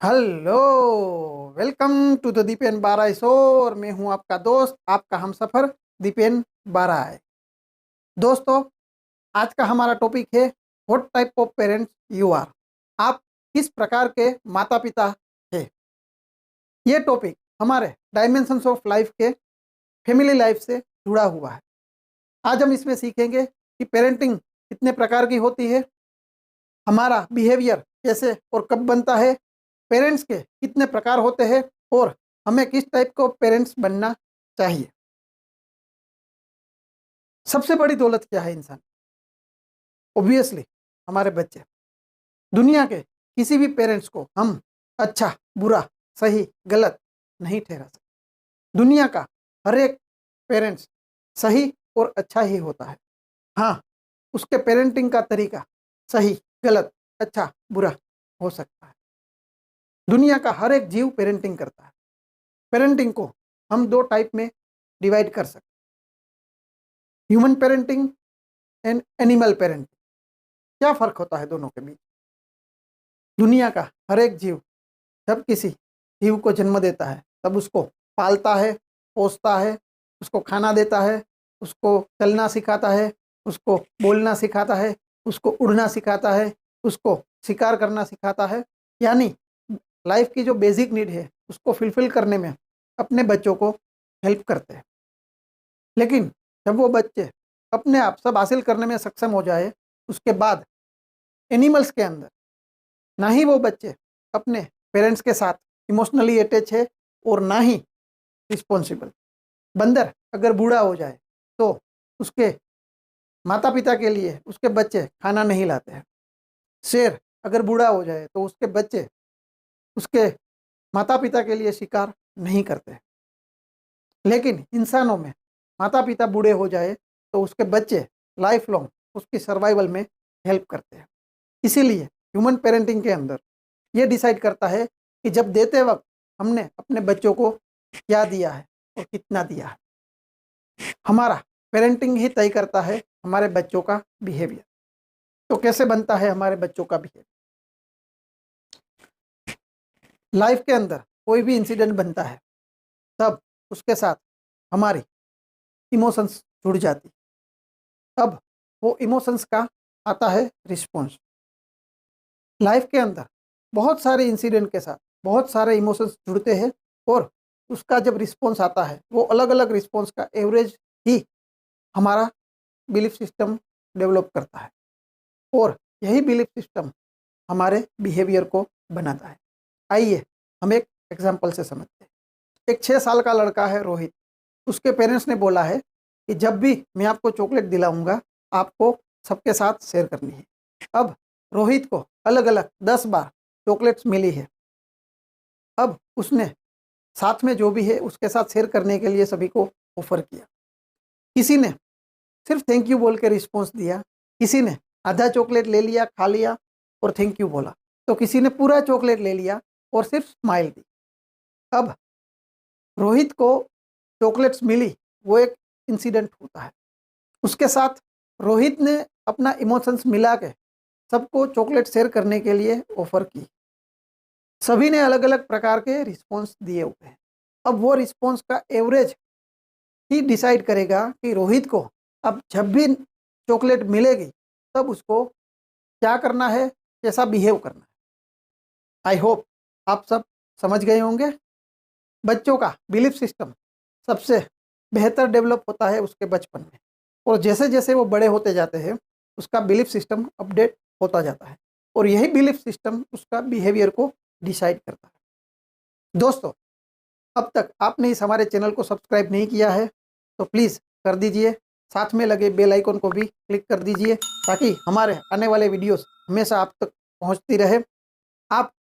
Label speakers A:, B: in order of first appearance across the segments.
A: Hello. Welcome to the Deepen Barai show. और मैं हूं आपका दोस्त, आपका हमसफर दीपेन बाराय। दोस्तों, आज का हमारा टॉपिक है what type of parents you are. आप किस प्रकार के माता पिता हैं। ये टॉपिक हमारे डायमेंशंस ऑफ लाइफ के फैमिली लाइफ से जुड़ा हुआ है। आज हम इसमें सीखेंगे कि पेरेंटिंग कितने प्रकार की होती है, हमारा बिहेवियर कैसे और कब बनता है, पेरेंट्स के कितने प्रकार होते हैं और हमें किस टाइप को पेरेंट्स बनना चाहिए। सबसे बड़ी दौलत क्या है इंसान? ऑब्वियसली हमारे बच्चे। दुनिया के किसी भी पेरेंट्स को हम अच्छा, बुरा, सही, गलत नहीं ठहरा सकते। दुनिया का हर एक पेरेंट्स सही और अच्छा ही होता है। हाँ, उसके पेरेंटिंग का तरीका सही, गलत, अच्छा, बुरा हो सकता है। दुनिया का हर एक जीव पेरेंटिंग करता है। पेरेंटिंग को हम दो टाइप में डिवाइड कर सकते हैं, human parenting and animal parenting. क्या फ़र्क होता है दोनों के बीच? दुनिया का हर एक जीव जब किसी जीव को जन्म देता है तब उसको पालता है, पोसता है, उसको खाना देता है, उसको चलना सिखाता है, उसको बोलना सिखाता है, उसको उड़ना सिखाता है, उसको शिकार करना सिखाता है। यानी लाइफ की जो बेसिक नीड है उसको फुलफिल करने में अपने बच्चों को हेल्प करते हैं। लेकिन जब वो बच्चे अपने आप सब हासिल करने में सक्षम हो जाए, उसके बाद एनिमल्स के अंदर ना ही वो बच्चे अपने पेरेंट्स के साथ इमोशनली अटैच है और ना ही रिस्पॉन्सिबल। बंदर अगर बूढ़ा हो जाए तो उसके माता पिता के लिए उसके बच्चे खाना नहीं लाते हैं। शेर अगर बूढ़ा हो जाए तो उसके बच्चे उसके माता पिता के लिए शिकार नहीं करते। लेकिन इंसानों में माता पिता बूढ़े हो जाए तो उसके बच्चे लाइफ लॉन्ग उसकी सर्वाइवल में हेल्प करते हैं। इसीलिए ह्यूमन पेरेंटिंग के अंदर ये डिसाइड करता है कि जब देते वक्त हमने अपने बच्चों को क्या दिया है और कितना दिया है। हमारा पेरेंटिंग ही तय करता है हमारे बच्चों का बिहेवियर। तो कैसे बनता है हमारे बच्चों का बिहेवियर? लाइफ के अंदर कोई भी इंसिडेंट बनता है तब उसके साथ हमारी इमोशंस जुड़ जाती। अब वो इमोशंस का आता है रिस्पॉन्स। लाइफ के अंदर बहुत सारे इंसिडेंट के साथ बहुत सारे इमोशंस जुड़ते हैं और उसका जब रिस्पॉन्स आता है वो अलग अलग रिस्पॉन्स का एवरेज ही हमारा बिलीफ सिस्टम डेवलप करता है और यही बिलीफ सिस्टम हमारे बिहेवियर को बनाता है। आइए हम एक एग्जांपल से समझते हैं। एक 6 साल का लड़का है रोहित। उसके पेरेंट्स ने बोला है कि जब भी मैं आपको चॉकलेट दिलाऊंगा आपको सबके साथ शेयर करनी है। अब रोहित को अलग अलग 10 बार चॉकलेट्स मिली है। अब उसने साथ में जो भी है उसके साथ शेयर करने के लिए सभी को ऑफर किया। किसी ने सिर्फ थैंक यू बोल के रिस्पॉन्स दिया, किसी ने आधा चॉकलेट ले लिया, खा लिया और थैंक यू बोला, तो किसी ने पूरा चॉकलेट ले लिया और सिर्फ स्माइल दी। अब रोहित को चॉकलेट्स मिली, वो एक इंसिडेंट होता है। उसके साथ रोहित ने अपना इमोशंस मिला के सबको चॉकलेट शेयर करने के लिए ऑफर की। सभी ने अलग अलग प्रकार के रिस्पॉन्स दिए हुए हैं। अब वो रिस्पॉन्स का एवरेज ही डिसाइड करेगा कि रोहित को अब जब भी चॉकलेट मिलेगी तब उसको क्या करना है, कैसा बिहेव करना है। आई होप आप सब समझ गए होंगे। बच्चों का बिलीफ सिस्टम सबसे बेहतर डेवलप होता है उसके बचपन में, और जैसे जैसे वो बड़े होते जाते हैं उसका बिलीफ सिस्टम अपडेट होता जाता है और यही बिलीफ सिस्टम उसका बिहेवियर को डिसाइड करता है। दोस्तों, अब तक आपने इस हमारे चैनल को सब्सक्राइब नहीं किया है तो प्लीज़ कर दीजिए। साथ में लगे बेल आइकन को भी क्लिक कर दीजिए ताकि हमारे आने वाले वीडियोस हमेशा आप तक पहुंचती रहे। आप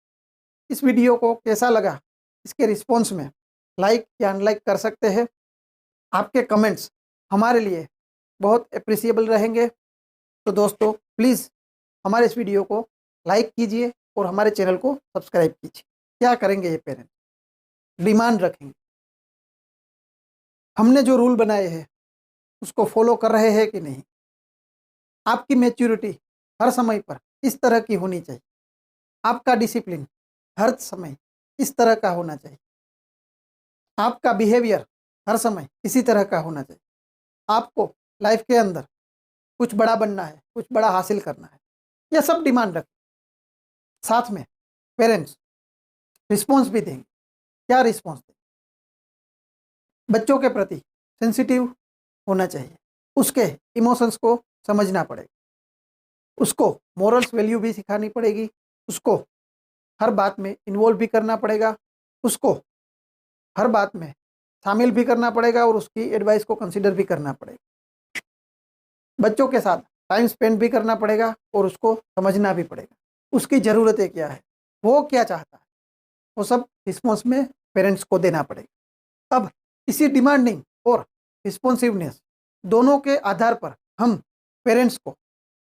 A: इस वीडियो को कैसा लगा इसके रिस्पॉन्स में लाइक या अनलाइक कर सकते हैं। आपके कमेंट्स हमारे लिए बहुत अप्रिसिएबल रहेंगे। तो दोस्तों, प्लीज़ हमारे इस वीडियो को लाइक कीजिए और हमारे चैनल को सब्सक्राइब कीजिए। क्या करेंगे ये पेरेंट्स? डिमांड रखेंगे हमने जो रूल बनाए हैं उसको फॉलो कर रहे हैं कि नहीं। आपकी मैच्योरिटी हर समय पर इस तरह की होनी चाहिए। आपका डिसिप्लिन हर समय इस तरह का होना चाहिए, आपका बिहेवियर हर समय इसी तरह का होना चाहिए। आपको लाइफ के अंदर कुछ बड़ा बनना है, कुछ बड़ा हासिल करना है, यह सब डिमांड रखें। साथ में पेरेंट्स रिस्पॉन्स भी देंगे। क्या रिस्पॉन्स दें? बच्चों के प्रति सेंसिटिव होना चाहिए, उसके इमोशंस को समझना पड़ेगा, उसको मोरल्स वैल्यू भी सिखानी पड़ेगी, उसको हर बात में इन्वॉल्व भी करना पड़ेगा, उसको हर बात में शामिल भी करना पड़ेगा और उसकी एडवाइस को कंसिडर भी करना पड़ेगा। बच्चों के साथ टाइम स्पेंड भी करना पड़ेगा और उसको समझना भी पड़ेगा, उसकी ज़रूरतें क्या है, वो क्या चाहता है, वो सब रिस्पॉन्स में पेरेंट्स को देना पड़ेगा। अब इसी डिमांडिंग और रिस्पॉन्सिवनेस दोनों के आधार पर हम पेरेंट्स को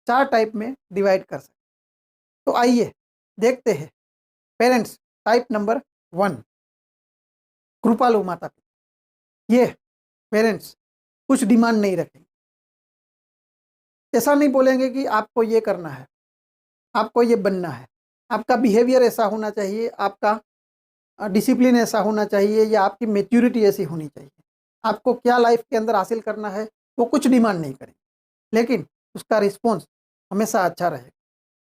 A: 4 टाइप में डिवाइड कर सकते हैं। तो आइए देखते हैं पेरेंट्स टाइप नंबर 1, कृपालु माता पिता। ये पेरेंट्स कुछ डिमांड नहीं रखेंगे, ऐसा नहीं बोलेंगे कि आपको ये करना है, आपको ये बनना है, आपका बिहेवियर ऐसा होना चाहिए, आपका डिसिप्लिन ऐसा होना चाहिए या आपकी मैच्योरिटी ऐसी होनी चाहिए। आपको क्या लाइफ के अंदर हासिल करना है, वो कुछ डिमांड नहीं करेंगे, लेकिन उसका रिस्पॉन्स हमेशा अच्छा रहेगा।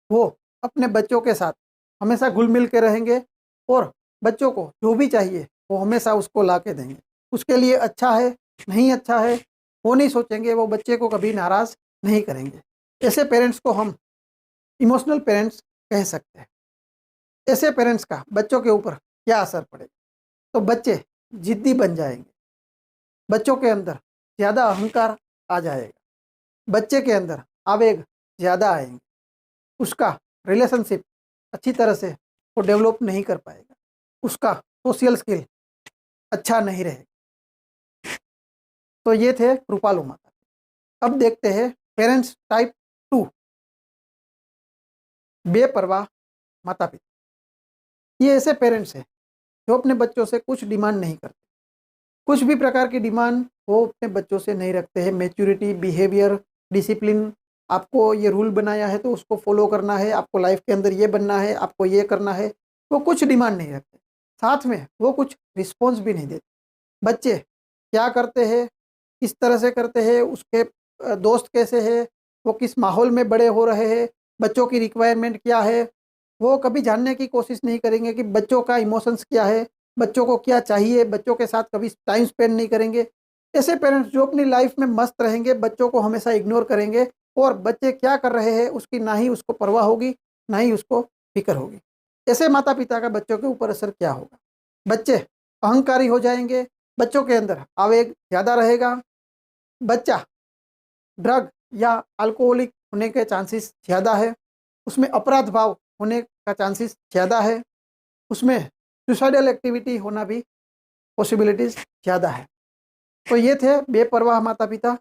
A: वो अपने बच्चों के साथ हमेशा घुल मिल के रहेंगे और बच्चों को जो भी चाहिए वो हमेशा उसको ला के देंगे। उसके लिए अच्छा है, नहीं अच्छा है, वो नहीं सोचेंगे, वो बच्चे को कभी नाराज़ नहीं करेंगे। ऐसे पेरेंट्स को हम इमोशनल पेरेंट्स कह सकते हैं। ऐसे पेरेंट्स का बच्चों के ऊपर क्या असर पड़ेगा? तो बच्चे जिद्दी बन जाएंगे, बच्चों के अंदर ज़्यादा अहंकार आ जाएगा, बच्चे के अंदर आवेग ज़्यादा आएंगे, उसका रिलेशनशिप अच्छी तरह से वो डेवलप नहीं कर पाएगा, उसका सोशल स्किल अच्छा नहीं रहेगा। तो ये थे कृपालु माता। अब देखते हैं पेरेंट्स टाइप 2, बेपरवाह माता पिता। ये ऐसे पेरेंट्स हैं जो अपने बच्चों से कुछ डिमांड नहीं करते, कुछ भी प्रकार की डिमांड वो अपने बच्चों से नहीं रखते हैं। मैच्योरिटी, बिहेवियर, डिसिप्लिन, आपको ये रूल बनाया है तो उसको फॉलो करना है, आपको लाइफ के अंदर ये बनना है, आपको ये करना है, वो कुछ डिमांड नहीं रखते। साथ में वो कुछ रिस्पॉन्स भी नहीं देते। बच्चे क्या करते हैं, किस तरह से करते हैं, उसके दोस्त कैसे हैं, वो किस माहौल में बड़े हो रहे हैं, बच्चों की रिक्वायरमेंट क्या है, वो कभी जानने की कोशिश नहीं करेंगे कि बच्चों का इमोशंस क्या है, बच्चों को क्या चाहिए, बच्चों के साथ कभी टाइम स्पेंड नहीं करेंगे। ऐसे पेरेंट्स जो अपनी लाइफ में मस्त रहेंगे, बच्चों को हमेशा इग्नोर करेंगे और बच्चे क्या कर रहे हैं उसकी ना ही उसको परवाह होगी, ना ही उसको फिक्र होगी। ऐसे माता पिता का बच्चों के ऊपर असर क्या होगा? बच्चे अहंकारी हो जाएंगे, बच्चों के अंदर आवेग ज़्यादा रहेगा, बच्चा ड्रग या अल्कोहलिक होने के चांसेस ज़्यादा है, उसमें अपराध भाव होने का चांसेस ज़्यादा है, उसमें सुसाइडल एक्टिविटी होना भी पॉसिबिलिटीज़ ज़्यादा है। तो ये थे बेपरवाह माता पिता।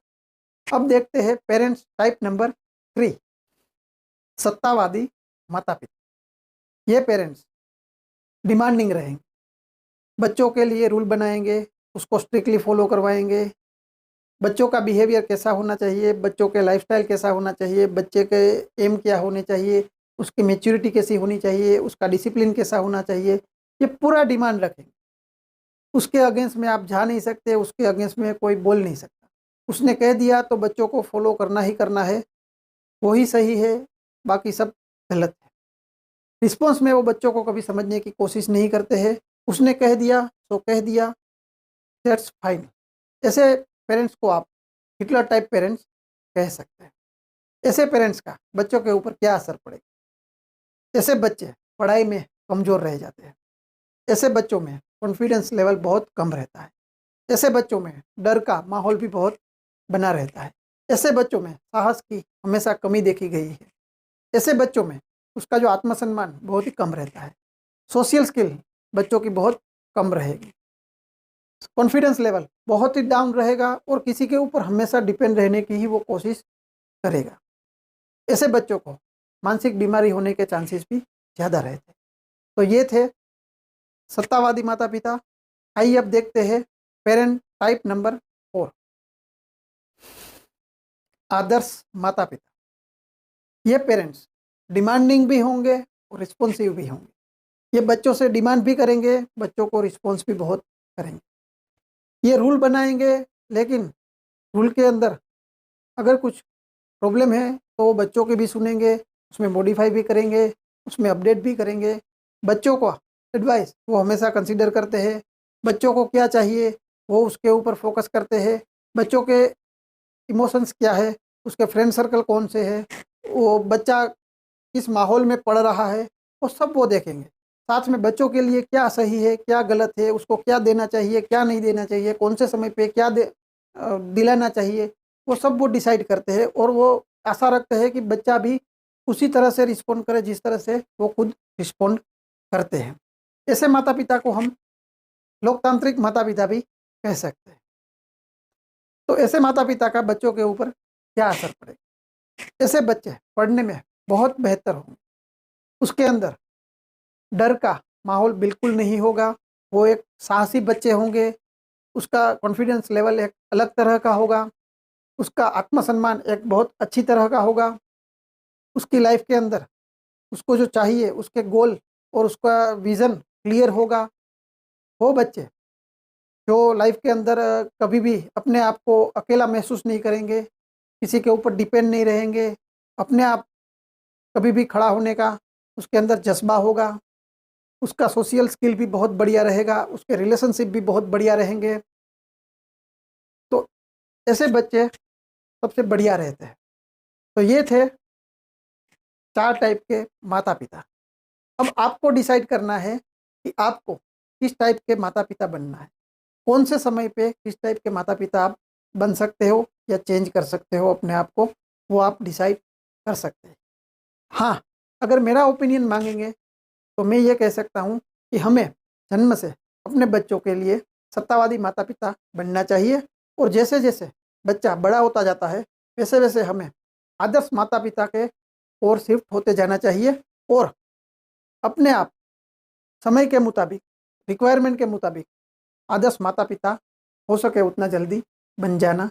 A: अब देखते हैं पेरेंट्स टाइप नंबर 3, सत्तावादी माता पिता। ये पेरेंट्स डिमांडिंग रहेंगे, बच्चों के लिए रूल बनाएंगे, उसको स्ट्रिक्टली फॉलो करवाएंगे, बच्चों का बिहेवियर कैसा होना चाहिए, बच्चों के लाइफस्टाइल कैसा होना चाहिए, बच्चे के एम क्या होने चाहिए, उसकी मैच्योरिटी कैसी होनी चाहिए, उसका डिसिप्लिन कैसा होना चाहिए, ये पूरा डिमांड रखेंगे। उसके अगेंस्ट में आप जा नहीं सकते, उसके अगेंस्ट में कोई बोल नहीं सकता। उसने कह दिया तो बच्चों को फॉलो करना ही करना है, वही सही है, बाकी सब गलत है। रिस्पॉन्स में वो बच्चों को कभी समझने की कोशिश नहीं करते हैं, उसने कह दिया तो कह दिया, दैट्स फाइन। ऐसे पेरेंट्स को आप हिटलर टाइप पेरेंट्स कह सकते हैं। ऐसे पेरेंट्स का बच्चों के ऊपर क्या असर पड़ेगा? ऐसे बच्चे पढ़ाई में कमज़ोर रह जाते हैं, ऐसे बच्चों में कॉन्फिडेंस लेवल बहुत कम रहता है, ऐसे बच्चों में डर का माहौल भी बहुत बना रहता है, ऐसे बच्चों में साहस की हमेशा कमी देखी गई है, ऐसे बच्चों में उसका जो आत्मसम्मान बहुत ही कम रहता है, सोशल स्किल बच्चों की बहुत कम रहेगी, कॉन्फिडेंस लेवल बहुत ही डाउन रहेगा और किसी के ऊपर हमेशा डिपेंड रहने की ही वो कोशिश करेगा। ऐसे बच्चों को मानसिक बीमारी होने के चांसेस भी ज़्यादा रहते हैं। तो ये थे सत्तावादी माता पिता। आइए अब देखते हैं पेरेंट टाइप नंबर 4, आदर्श माता पिता। ये पेरेंट्स डिमांडिंग भी होंगे और रिस्पॉन्सिव भी होंगे। ये बच्चों से डिमांड भी करेंगे, बच्चों को रिस्पॉन्स भी बहुत करेंगे। ये रूल बनाएंगे, लेकिन रूल के अंदर अगर कुछ प्रॉब्लम है तो वो बच्चों के भी सुनेंगे, उसमें मॉडिफाई भी करेंगे, उसमें अपडेट भी करेंगे। बच्चों को एडवाइस वो हमेशा कंसीडर करते हैं, बच्चों को क्या चाहिए वो उसके ऊपर फोकस करते हैं, बच्चों के इमोशंस क्या है, उसके फ्रेंड सर्कल कौन से है, वो बच्चा किस माहौल में पढ़ रहा है, वो सब वो देखेंगे। साथ में बच्चों के लिए क्या सही है, क्या गलत है, उसको क्या देना चाहिए, क्या नहीं देना चाहिए, कौन से समय पे क्या दिलाना चाहिए, वो सब वो डिसाइड करते हैं। और वो आशा रखते हैं कि बच्चा भी उसी तरह से रिस्पॉन्ड करे जिस तरह से वो खुद रिस्पॉन्ड करते हैं। ऐसे माता पिता को हम लोकतांत्रिक माता पिता भी कह सकते हैं। तो ऐसे माता पिता का बच्चों के ऊपर क्या असर पड़ेगा? ऐसे बच्चे पढ़ने में बहुत बेहतर होंगे, उसके अंदर डर का माहौल बिल्कुल नहीं होगा, वो एक साहसी बच्चे होंगे, उसका कॉन्फिडेंस लेवल एक अलग तरह का होगा, उसका आत्मसम्मान एक बहुत अच्छी तरह का होगा, उसकी लाइफ के अंदर उसको जो चाहिए, उसके गोल और उसका विज़न क्लियर होगा। वो बच्चे जो लाइफ के अंदर कभी भी अपने आप को अकेला महसूस नहीं करेंगे, किसी के ऊपर डिपेंड नहीं रहेंगे, अपने आप कभी भी खड़ा होने का उसके अंदर जज्बा होगा, उसका सोशल स्किल भी बहुत बढ़िया रहेगा, उसके रिलेशनशिप भी बहुत बढ़िया रहेंगे। तो ऐसे बच्चे सबसे बढ़िया रहते हैं। तो ये थे 4 टाइप के माता-पिता। अब आपको डिसाइड करना है कि आपको किस टाइप के माता-पिता बनना है। कौन से समय पे किस टाइप के माता-पिता आप बन सकते हो या चेंज कर सकते हो अपने आप को, वो आप डिसाइड कर सकते हैं। हाँ, अगर मेरा ओपिनियन माँगेंगे तो मैं ये कह सकता हूँ कि हमें जन्म से अपने बच्चों के लिए सत्तावादी माता-पिता बनना चाहिए, और जैसे-जैसे बच्चा बड़ा होता जाता है, वैसे-वैसे हमें आदर्श माता-पिता के ओर शिफ्ट होते जाना चाहिए, और अपने आप समय के मुताबिक, रिक्वायरमेंट के मुताबिक आदर्श माता-पिता हो सके उतना जल्दी बन जाना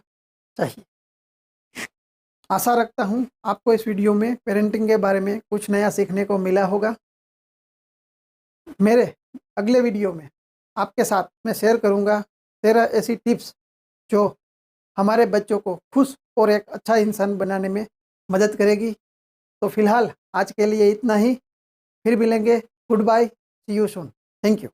A: चाहिए। आशा रखता हूँ आपको इस वीडियो में पेरेंटिंग के बारे में कुछ नया सीखने को मिला होगा। मेरे अगले वीडियो में आपके साथ मैं शेयर करूँगा 13 ऐसी टिप्स जो हमारे बच्चों को खुश और एक अच्छा इंसान बनाने में मदद करेगी। तो फिलहाल आज के लिए इतना ही, फिर मिलेंगे। Good bye, see you soon. Thank you.